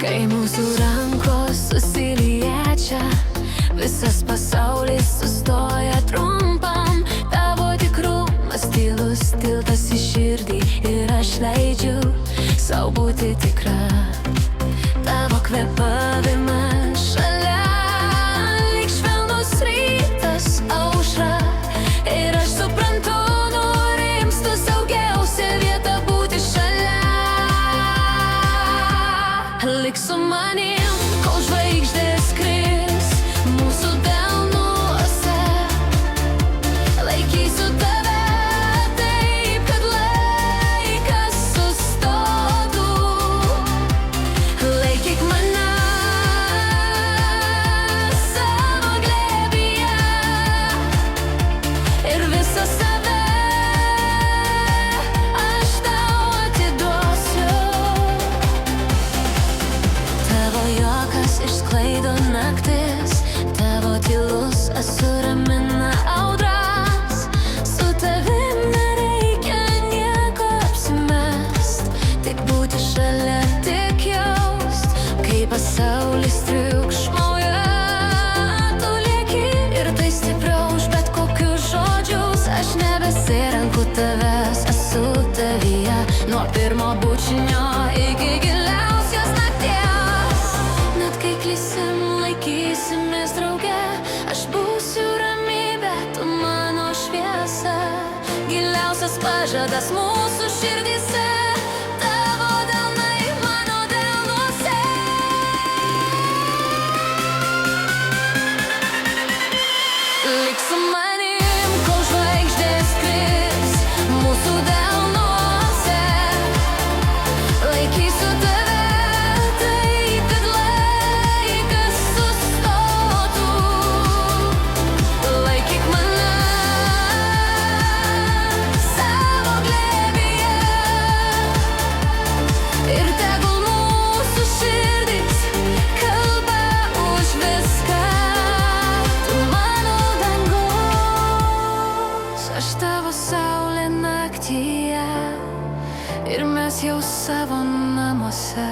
Kai mūsų rankos susiliečia, visas pasaulis sustoja trumpam. Tavo tikrumas tylus tiltas į širdį ir aš leidžiu sau būti tikra. Tavo kvėpavimas šalia, lyg švelnus rytas aušra. Ir aš suprantu, nurimstu, saugiausia vieta būti šalia. Lik su manim, kol žvaigždės kris mūsų delnuose. Laikysiu tave taip, kad laikas sustotų. Laikyk mane savo glėbyje ir visą save aš tau atiduosiu. Tavo juokas išsklaido naktis, tavo tylus suramina audras. Su tavim nereikia nieko apsimest, tik būti šalia, tik jaust, kai pasaulis triukšmauja. Tu lieki ir tai stipriau už bet kokius žodžius. Aš nebesirenku tavęs, esu tavyje, nuo pirmo bučinio iki giliausios nakties. Net kai klysim, laikysimės drauge. Aš būsiu ramybė, tu mano šviesa. Giliausias pažadas mūsų širdyse. Tavo delnai mano delnuose. Lik su manim, kol žvaigždės kris mūsų delnuose. Laikysiu tave taip, kad laikas sustotų. Laikyk mane savo glėbyje ir tegul mūsų širdys kalba už viską. Tu mano dangus, aš tavo saulė naktyje ir mes jau savo namuose.